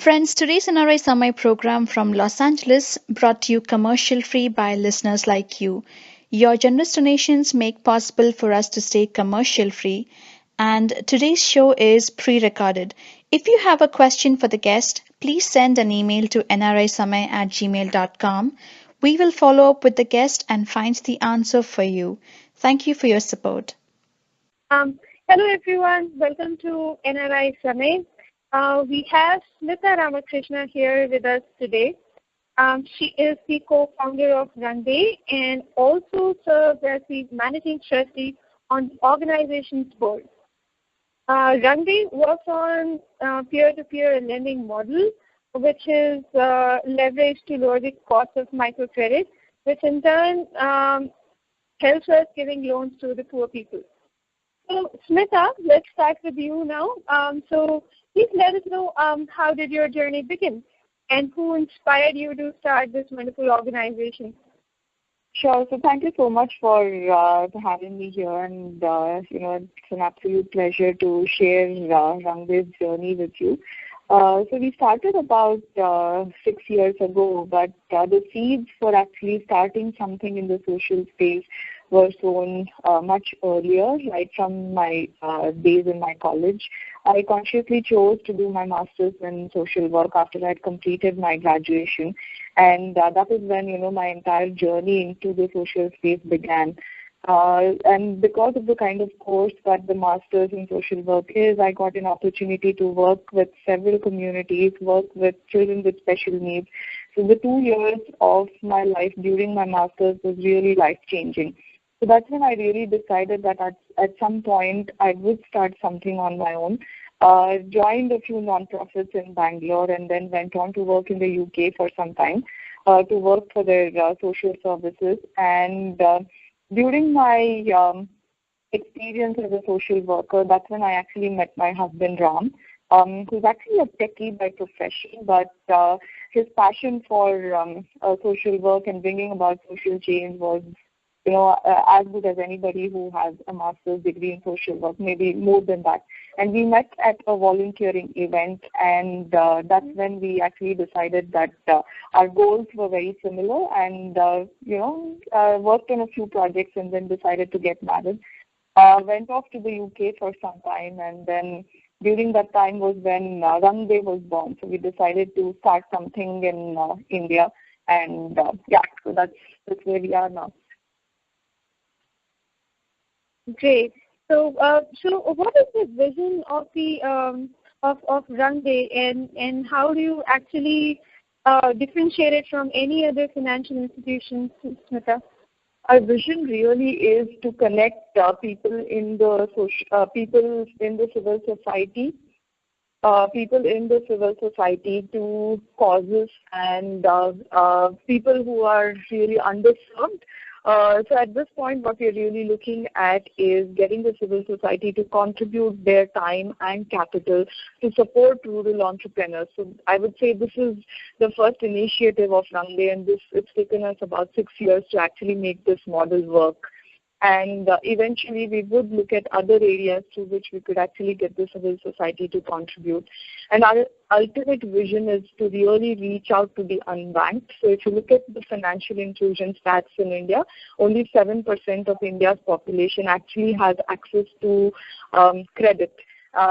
Friends, today's NRI Summer program from Los Angeles brought to you commercial free by listeners like you. Your generous donations make possible for us to stay commercial free, and today's show is pre-recorded. If you have a question for the guest, please send an email to nrisummer@gmail.com. We will follow up with the guest and find the answer for you. Thank you for your support. Hello everyone, welcome to NRI Summit. We have Smita Ramakrishna here with us today. She is the co-founder of Runway and also serves as the managing trustee on the organization's board. Runway works on peer-to-peer lending model, which is leveraged to lower the cost of microcredit, which in turn helps us giving loans to the poor people. So, Smita, let's start with you now. So, please let us know how did your journey begin and who inspired you to start this wonderful organization? Sure. So thank you so much for having me here, and it's an absolute pleasure to share Rangdev's journey with you. So we started about 6 years ago, but the seeds for actually starting something in the social space were sown much earlier, right from my days in my college. I consciously chose to do my master's in social work after I had completed my graduation, and that is when my entire journey into the social space began. And because of the kind of course that the master's in social work is, I got an opportunity to work with several communities, work with children with special needs. So the 2 years of my life during my master's was really life-changing. So that's when I really decided that at some point I would start something on my own. Joined a few nonprofits in Bangalore and then went on to work in the UK for some time to work for their social services. And during my experience as a social worker, that's when I actually met my husband Ram, who's actually a techie by profession, but his passion for social work and bringing about social change was as good as anybody who has a master's degree in social work, maybe more than that. And we met at a volunteering event, and that's when we actually decided that our goals were very similar, and worked on a few projects and then decided to get married. Went off to the UK for some time, and then during that time was when Runway was born. So we decided to start something in India, and so that's where we are now. Great. So, what is the vision of the of Runway, and how do you actually differentiate it from any other financial institutions, Smita? Our vision really is to connect people in the people in the civil society. People in the civil society to causes and people who are really underserved. So at this point, what we're really looking at is getting the civil society to contribute their time and capital to support rural entrepreneurs. So I would say this is the first initiative of Runway, and it's taken us about 6 years to actually make this model work. And eventually we would look at other areas through which we could actually get the civil society to contribute. And our ultimate vision is to really reach out to the unbanked. So if you look at the financial inclusion stats in India, only 7% of India's population actually has access to credit.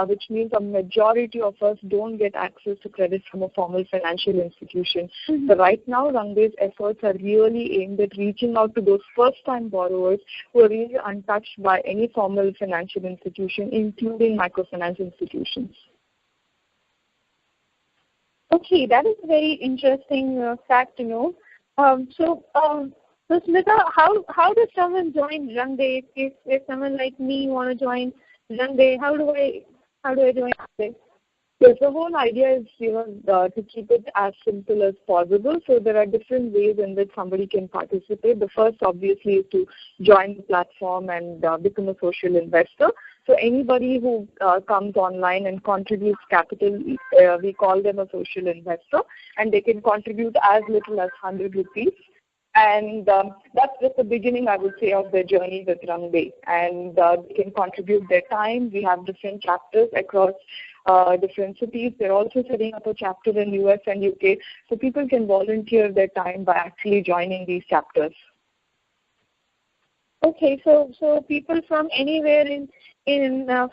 Which means a majority of us don't get access to credit from a formal financial institution. Mm-hmm. So right now, Runway's efforts are really aimed at reaching out to those first-time borrowers who are really untouched by any formal financial institution, including microfinance institutions. Okay, that is a very interesting fact to know. So Smita, how does someone join Runway? If someone like me want to join Runway, how do I join Runway? Yes, the whole idea is, to keep it as simple as possible. So there are different ways in which somebody can participate. The first, obviously, is to join the platform and become a social investor. So anybody who comes online and contributes capital, we call them a social investor, and they can contribute as little as 100 rupees. And that's just the beginning, I would say, of their journey with Runway. And they can contribute their time. We have different chapters across different cities. They're also setting up a chapter in US and UK, so people can volunteer their time by actually joining these chapters. Okay, so people from anywhere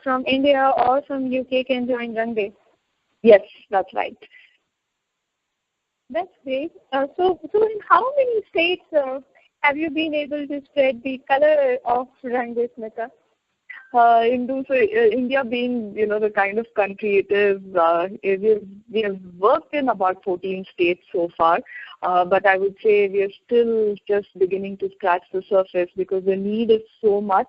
from India or from UK can join Rangde. Yes, that's right. That's great. So in how many states have you been able to spread the color of Rangde, Smita? India being, the kind of country it is, we have worked in about 14 states so far, but I would say we are still just beginning to scratch the surface because the need is so much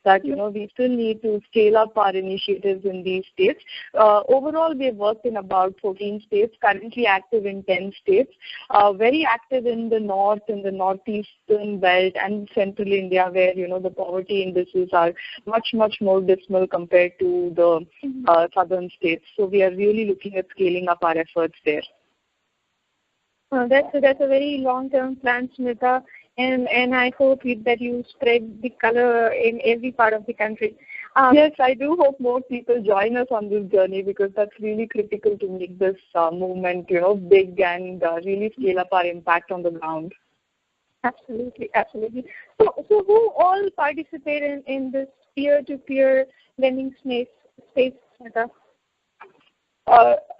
that, we still need to scale up our initiatives in these states. Overall, we have worked in about 14 states, currently active in 10 states, very active in the north, in the northeastern belt and central India where, the poverty indices are much more dismal compared to the southern states. So we are really looking at scaling up our efforts there. That's a very long-term plan, Smita, and I hope that you spread the color in every part of the country. Yes, I do hope more people join us on this journey because that's really critical to make this movement, big and really scale up our impact on the ground. Absolutely. So who all participate in this peer-to-peer lending space, Smita?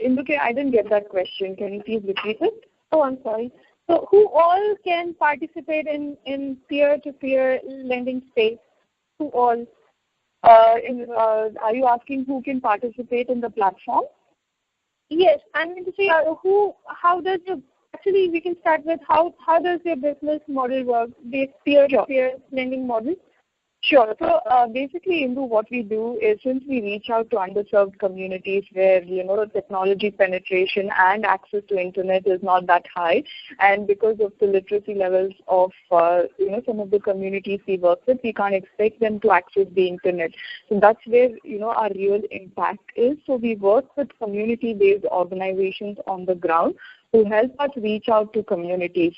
Induke, I didn't get that question. Can you please repeat it? Oh, I'm sorry. So who all can participate in peer-to-peer lending space? Who all? Are you asking who can participate in the platform? Yes, I mean to say actually we can start with how does your business model work, the peer-to-peer lending model? Sure. So basically, Indu, what we do is since we reach out to underserved communities where, technology penetration and access to internet is not that high, and because of the literacy levels of, some of the communities we work with, we can't expect them to access the internet. So that's where, our real impact is. So we work with community-based organizations on the ground who help us reach out to communities.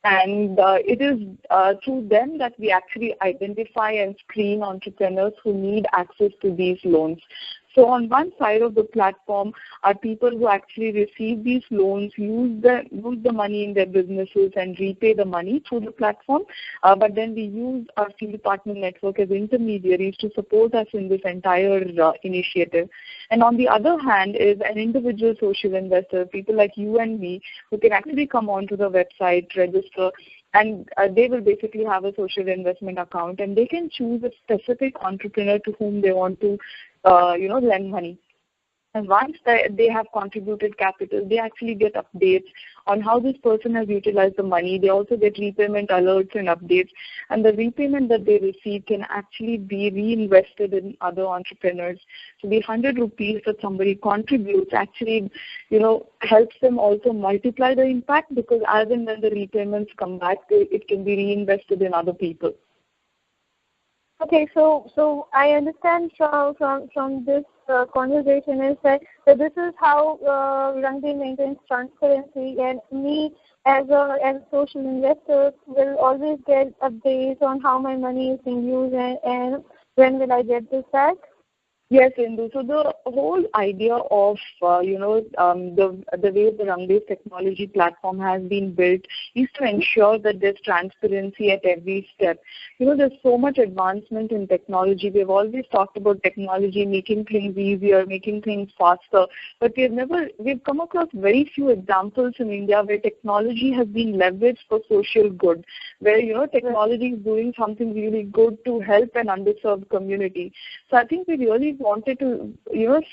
And it is through them that we actually identify and screen entrepreneurs who need access to these loans. So on one side of the platform are people who actually receive these loans, use the money in their businesses and repay the money through the platform. But then we use our field partner network as intermediaries to support us in this entire initiative. And on the other hand is an individual social investor, people like you and me, who can actually come onto the website, register, and they will basically have a social investment account, and they can choose a specific entrepreneur to whom they want to, lend money. And once they have contributed capital, they actually get updates on how this person has utilized the money. They also get repayment alerts and updates. And the repayment that they receive can actually be reinvested in other entrepreneurs. So the 100 rupees that somebody contributes actually, helps them also multiply the impact because as and when the repayments come back, it can be reinvested in other people. Okay, so I understand from this conversation is that this is how Rangde maintains transparency, and me as a social investor will always get updates on how my money is being used and when will I get this back. Yes, Indu. So the whole idea of, the way the Rangde's technology platform has been built is to ensure that there's transparency at every step. There's so much advancement in technology. We've always talked about technology making things easier, making things faster, but we've come across very few examples in India where technology has been leveraged for social good, where, technology is doing something really good to help an underserved community. So I think we really wanted to,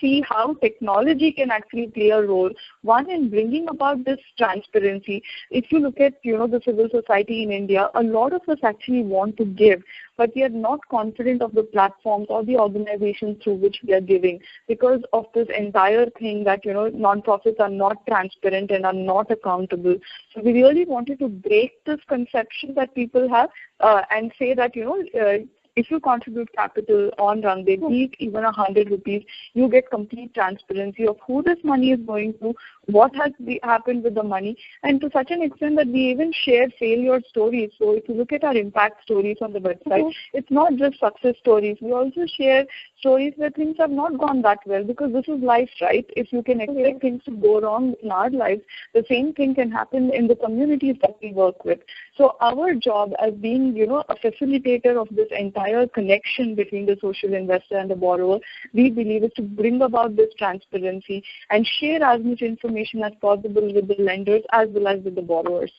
see how technology can actually play a role, one in bringing about this transparency. If you look at, the civil society in India, a lot of us actually want to give, but we are not confident of the platforms or the organizations through which we are giving because of this entire thing that, non-profits are not transparent and are not accountable. So we really wanted to break this conception that people have and say that, if you contribute capital on Rangde, be it even 100 rupees, you get complete transparency of who this money is going to, what has happened with the money, and to such an extent that we even share failure stories. So if you look at our impact stories on the website, it's not just success stories. We also share stories where things have not gone that well, because this is life, right? If you can expect things to go wrong in our lives, the same thing can happen in the communities that we work with. So our job as being, a facilitator of this entire connection between the social investor and the borrower, we believe is to bring about this transparency and share as much information as possible with the lenders as well as with the borrowers.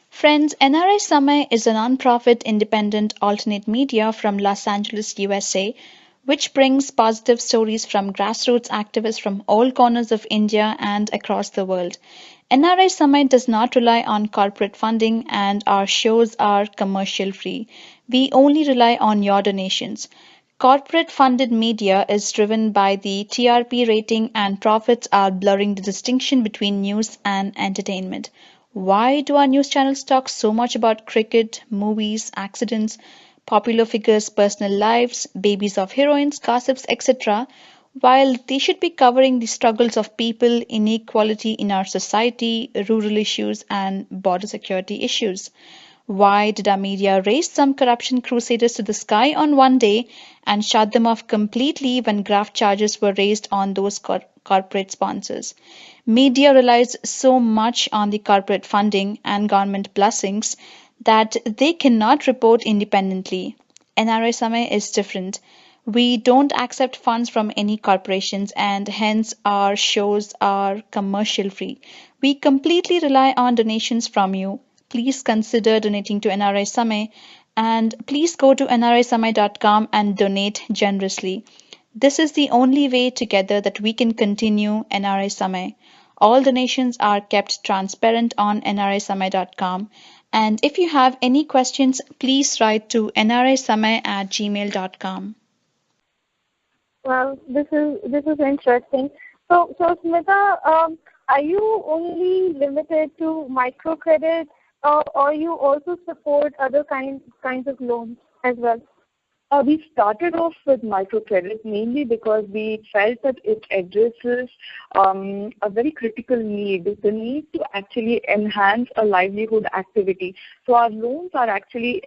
Friends, NRI Samay is a non-profit independent alternate media from Los Angeles, USA, which brings positive stories from grassroots activists from all corners of India and across the world. NRI Samay does not rely on corporate funding and our shows are commercial free. We only rely on your donations. Corporate funded media is driven by the TRP rating and profits are blurring the distinction between news and entertainment. Why do our news channels talk so much about cricket, movies, accidents, popular figures' personal lives, babies of heroines, gossips, etc., while they should be covering the struggles of people, inequality in our society, rural issues, and border security issues? Why did our media raise some corruption crusaders to the sky on one day and shut them off completely when graft charges were raised on those corporate sponsors? Media relies so much on the corporate funding and government blessings that they cannot report independently. NRI Samay is different. We don't accept funds from any corporations and hence our shows are commercial free. We completely rely on donations from you. Please consider donating to NRI Samay and please go to nrisamay.com and donate generously. This is the only way together that we can continue NRI Samay. All donations are kept transparent on nrisamay.com. And if you have any questions, please write to nrisamay@gmail.com. Well, this is interesting. So Smita, are you only limited to microcredit, or you also support other kinds of loans as well? We started off with microcredit mainly because we felt that it addresses a very critical need, the need to actually enhance a livelihood activity. So our loans are actually,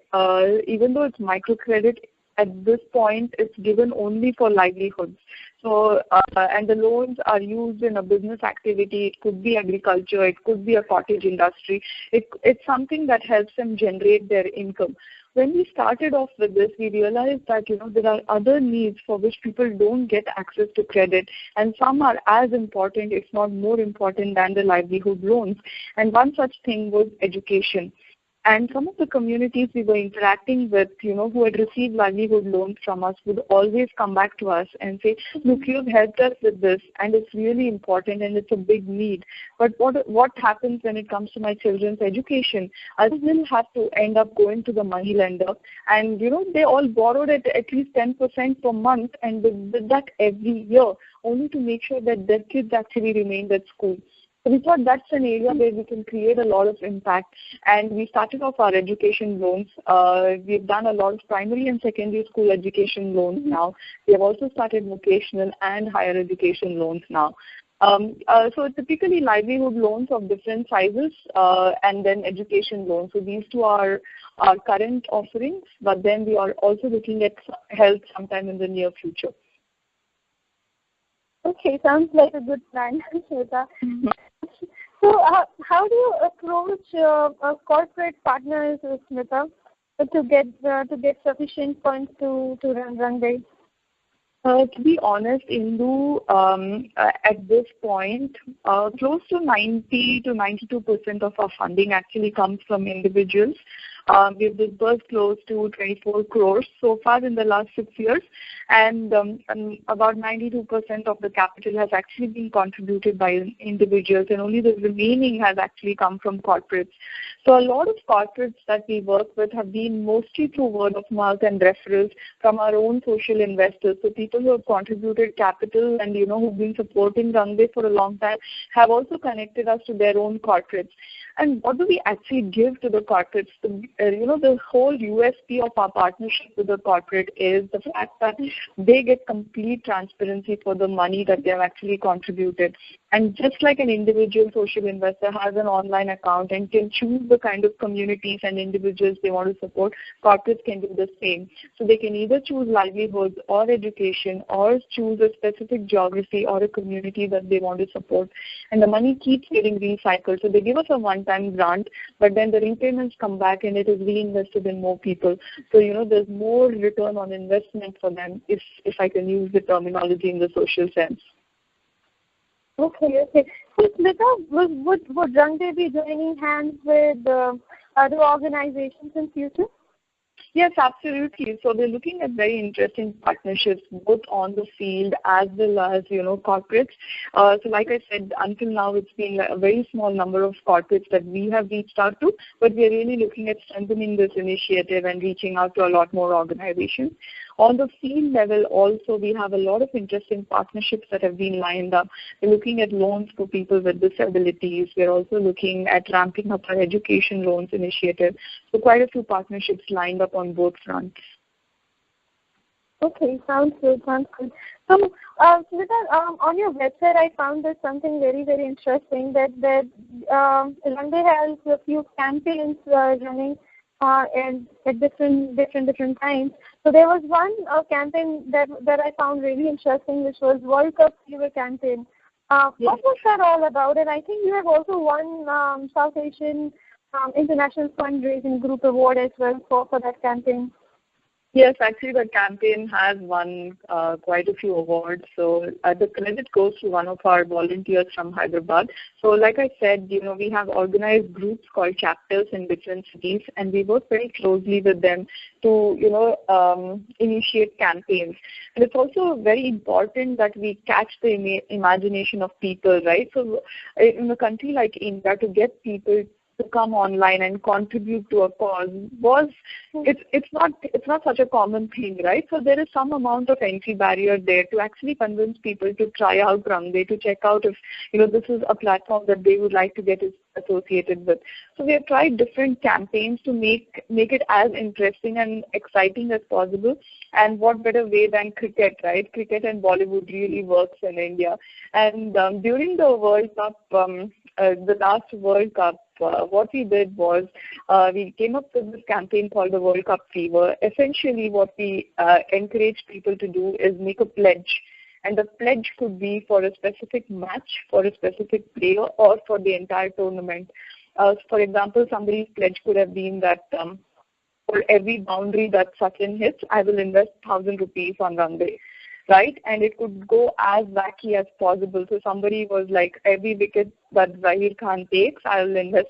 even though it's microcredit, at this point it's given only for livelihoods. So, and the loans are used in a business activity. It could be agriculture, it could be a cottage industry. It's something that helps them generate their income. When we started off with this, we realized that, there are other needs for which people don't get access to credit, and some are as important, if not more important, than the livelihood loans. And one such thing was education. And some of the communities we were interacting with, who had received livelihood loans from us would always come back to us and say, look, you've helped us with this and it's really important and it's a big need. But what happens when it comes to my children's education? I will have to end up going to the money lender and, they all borrowed at least 10% per month and did that every year only to make sure that their kids actually remained at school. So we thought that's an area where we can create a lot of impact, and we started off our education loans. We've done a lot of primary and secondary school education loans now. We have also started vocational and higher education loans now. So typically livelihood loans of different sizes and then education loans. So these two are our current offerings, but then we are also looking at help sometime in the near future. Okay, sounds like a good plan, Shweta. So, how do you approach corporate partners, Smita, to get sufficient funds to run Runway? To be honest, Indu, at this point, close to 90 to 92% of our funding actually comes from individuals. We've disbursed close to 24 crores so far in the last 6 years, and about 92% of the capital has actually been contributed by individuals, and only the remaining has actually come from corporates. So a lot of corporates that we work with have been mostly through word of mouth and referrals from our own social investors. So people who have contributed capital and, who've been supporting Runway for a long time have also connected us to their own corporates. And what do we actually give to the corporates? The whole USP of our partnership with the corporate is the fact that they get complete transparency for the money that they have actually contributed. And just like an individual social investor has an online account and can choose the kind of communities and individuals they want to support, corporates can do the same. So they can either choose livelihoods or education or choose a specific geography or a community that they want to support. And the money keeps getting recycled. So they give us a one-time grant, but then the repayments come back and it is reinvested in more people. So, there's more return on investment for them, if I can use the terminology in the social sense. Okay. So, Smita, would Rangde be joining hands with other organizations in future? Yes, absolutely. So we're looking at very interesting partnerships, both on the field as well as, corporates. So like I said, until now, it's been a very small number of corporates that we have reached out to, but we're really looking at strengthening this initiative and reaching out to a lot more organizations. On the field level also, we have a lot of interesting partnerships that have been lined up. We're looking at loans for people with disabilities. We're also looking at ramping up our education loans initiative. So quite a few partnerships lined up on both fronts. Okay, sounds good. So, Smita, on your website, I found there's something very, very interesting that Rangde has a few campaigns running and at different times. So there was one campaign that I found really interesting, which was World Cup Fever campaign. What was that all about? And I think you have also won South Asian International Fundraising Group Award as well for that campaign. Yes, actually the campaign has won quite a few awards. So the credit goes to one of our volunteers from Hyderabad. So like I said, we have organized groups called chapters in different cities, and we work very closely with them to, initiate campaigns. And it's also very important that we catch the imagination of people, right? So in a country like India, to get people to come online and contribute to a cause it's not such a common thing, right? So there is some amount of entry barrier there to actually convince people to try out Rangde, to check out if this is a platform that they would like to get associated with. So we have tried different campaigns to make it as interesting and exciting as possible. And what better way than cricket, right? Cricket and Bollywood really works in India. And during the World Cup, the last World Cup, what we did was we came up with this campaign called the World Cup Fever. Essentially, what we encourage people to do is make a pledge. And the pledge could be for a specific match, for a specific player, or for the entire tournament. For example, somebody's pledge could have been that for every boundary that Sachin hits, I will invest 1,000 rupees on Rangde. Right? And it could go as wacky as possible. So somebody was like, every wicket that Zahir Khan takes, I will invest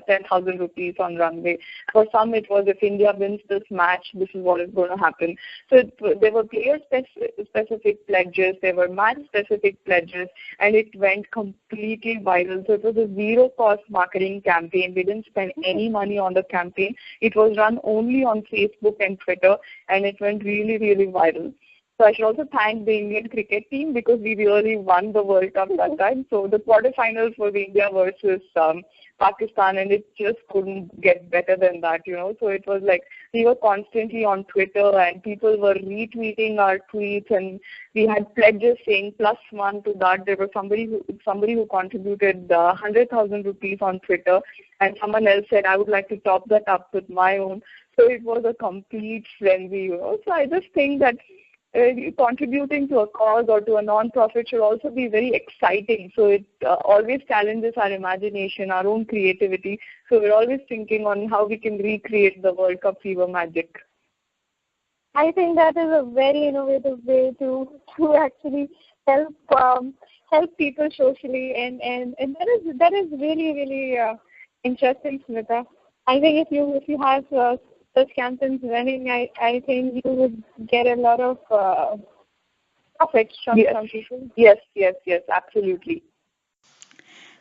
10,000 rupees on Rangde. For some, it was, if India wins this match, this is what is going to happen. So there were player-specific pledges, there were match-specific pledges, and it went completely viral. So it was a zero-cost marketing campaign. We didn't spend any money on the campaign. It was run only on Facebook and Twitter, and it went really, really viral. So I should also thank the Indian cricket team because we really won the World Cup that time. So the quarterfinals was India versus Pakistan, and it just couldn't get better than that, So it was like we were constantly on Twitter, and people were retweeting our tweets, and we had pledges saying +1 to that. There was somebody who contributed 100,000 rupees on Twitter, and someone else said, I would like to top that up with my own. So it was a complete frenzy, So I just think that contributing to a cause or to a non-profit should also be very exciting. So it always challenges our imagination, our own creativity. So we're always thinking on how we can recreate the World Cup fever magic. I think that is a very innovative way to actually help people socially, and that is really, really interesting, Smita. I think if you have such campaigns running, I think you would get a lot of profits from people. Yes, absolutely.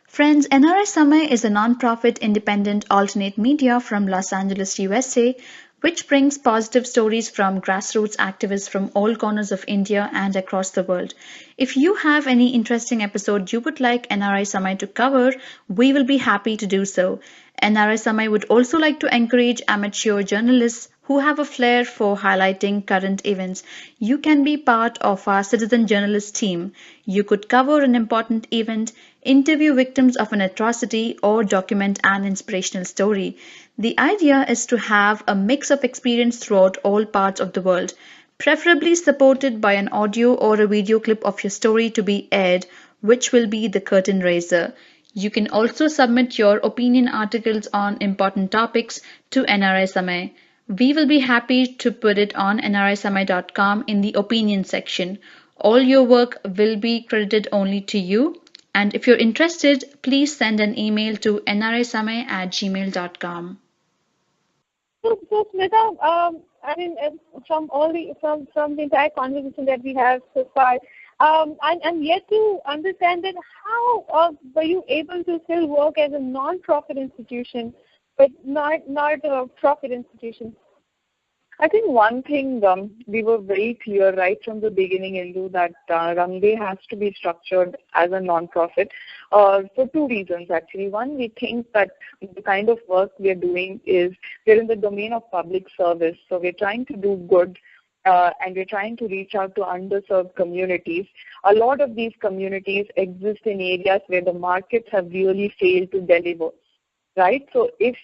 Friends, NRI Samay is a non-profit independent alternate media from Los Angeles, USA, which brings positive stories from grassroots activists from all corners of India and across the world. If you have any interesting episode you would like NRI Samay to cover, we will be happy to do so. NRI Samay would also like to encourage amateur journalists who have a flair for highlighting current events. You can be part of our citizen journalist team. You could cover an important event, interview victims of an atrocity, or document an inspirational story. The idea is to have a mix of experience throughout all parts of the world, preferably supported by an audio or a video clip of your story to be aired, which will be the curtain raiser. You can also submit your opinion articles on important topics to NRSMA. We will be happy to put it on nrsma.com in the opinion section. All your work will be credited only to you. And if you're interested, please send an email to nrsma@gmail.com. So Smita, I mean, from all the from the entire conversation that we have so far, I'm yet to understand that how were you able to still work as a non-profit institution, but not a profit institution? I think one thing we were very clear right from the beginning, Indu, that Rangde has to be structured as a non-profit for two reasons actually. One, we think that the kind of work we are doing is we're in the domain of public service, so we're trying to do good. And we're trying to reach out to underserved communities. A lot of these communities exist in areas where the markets have really failed to deliver. Right? So if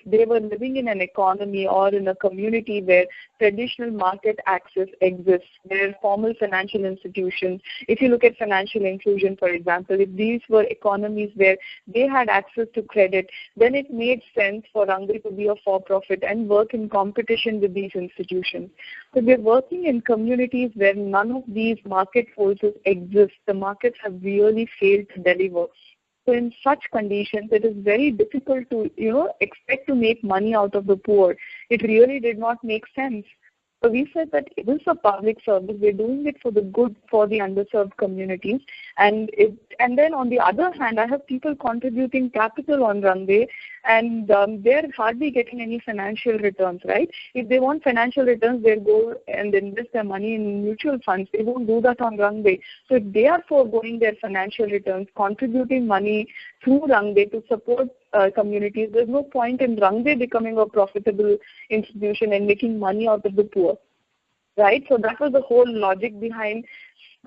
they were living in an economy or in a community where traditional market access exists, where formal financial institutions, if you look at financial inclusion, for example, if these were economies where they had access to credit, then it made sense for Rangde to be a for-profit and work in competition with these institutions. So we're working in communities where none of these market forces exist. The markets have really failed to deliver. So in such conditions, it is very difficult to, expect to make money out of the poor. It really did not make sense. So we said that this is a public service. We're doing it for the good for the underserved communities. And then on the other hand, I have people contributing capital on Runway, and they're hardly getting any financial returns, right? If they want financial returns, they'll go and invest their money in mutual funds. They won't do that on Runway. So if they are foregoing their financial returns, contributing money through Runway to support communities, there's no point in Rangde becoming a profitable institution and making money out of the poor, right? So that was the whole logic behind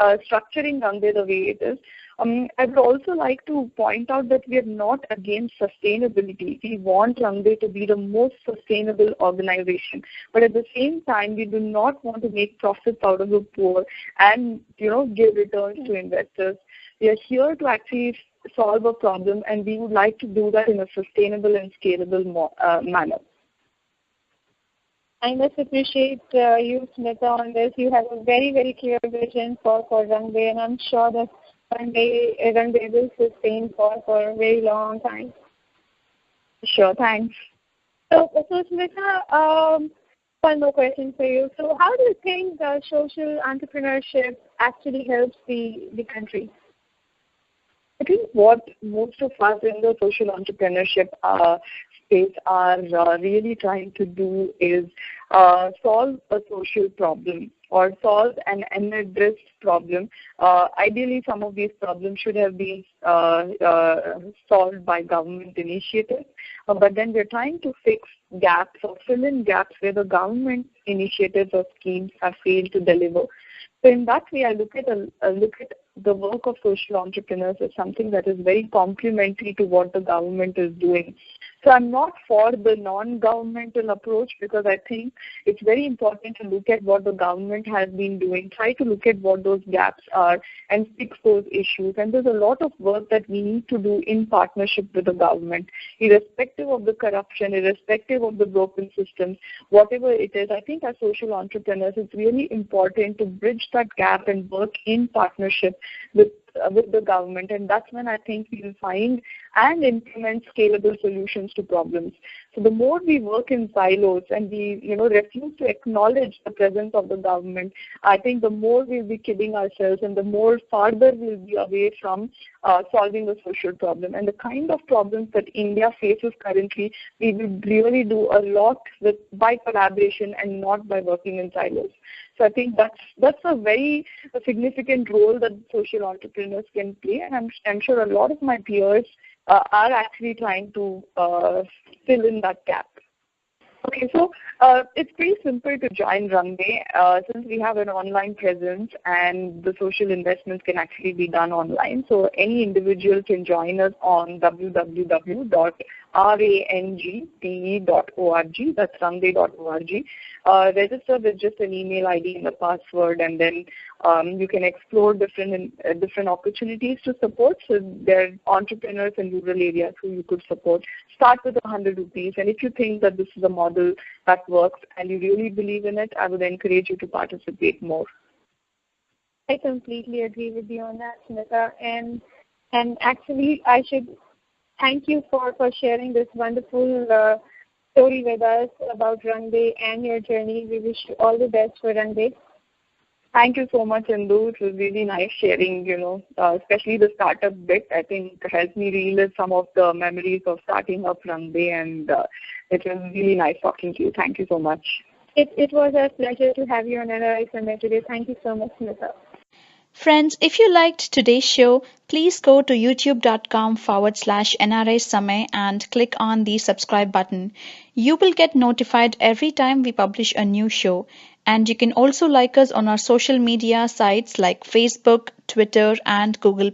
structuring Rangde the way it is. I would also like to point out that we are not against sustainability. We want Rangde to be the most sustainable organization, but at the same time, we do not want to make profits out of the poor and give returns to investors. We are here to actually solve a problem, and we would like to do that in a sustainable and scalable manner. I must appreciate you, Smita, on this. You have a very, very clear vision for Rangde, and I'm sure that Rangde will sustain for a very long time. Sure, thanks. So Smita, one more question for you. So how do you think social entrepreneurship actually helps the country? I think what most of us in the social entrepreneurship space are really trying to do is solve a social problem or solve an unaddressed problem. Ideally, some of these problems should have been solved by government initiatives, but then we're trying to fix gaps or fill in gaps where the government initiatives or schemes have failed to deliver. So in that way, I look at the work of social entrepreneurs as something that is very complementary to what the government is doing. So I'm not for the non-governmental approach because I think it's very important to look at what the government has been doing, try to look at what those gaps are and fix those issues. And there's a lot of work that we need to do in partnership with the government, irrespective of the corruption, irrespective of the broken systems, whatever it is. I think as social entrepreneurs, it's really important to bridge that gap and work in partnership with the government, and that's when I think we will find and implement scalable solutions to problems. So the more we work in silos and we refuse to acknowledge the presence of the government, I think the more we'll be kidding ourselves and the more farther we'll be away from solving the social problem. And the kind of problems that India faces currently, we will really do a lot by collaboration and not by working in silos. So I think that's a very significant role that social entrepreneurs can play, and I'm sure a lot of my peers are actually trying to fill in that gap. Okay, so it's pretty simple to join Runway since we have an online presence and the social investments can actually be done online. So any individual can join us on www.rangte.org. That's runway.org. Register with just an email ID and a password, and then you can explore different opportunities to support. So there are entrepreneurs in rural areas who you could support. Start with 100 rupees, and if you think that this is a model that works and you really believe in it, I would encourage you to participate more. I completely agree with you on that, Smita. And actually, I should thank you for sharing this wonderful story with us about Runway and your journey. We wish you all the best for Runway. Thank you so much, Indu. It was really nice sharing, especially the startup bit. I think helped me relive some of the memories of starting up Runway, and it was really nice talking to you. Thank you so much. It was a pleasure to have you on NRI Summit today. Thank you so much, Smita. Friends, if you liked today's show, please go to youtube.com/NRI Samay and click on the subscribe button. You will get notified every time we publish a new show. And you can also like us on our social media sites like Facebook, Twitter, and Google+.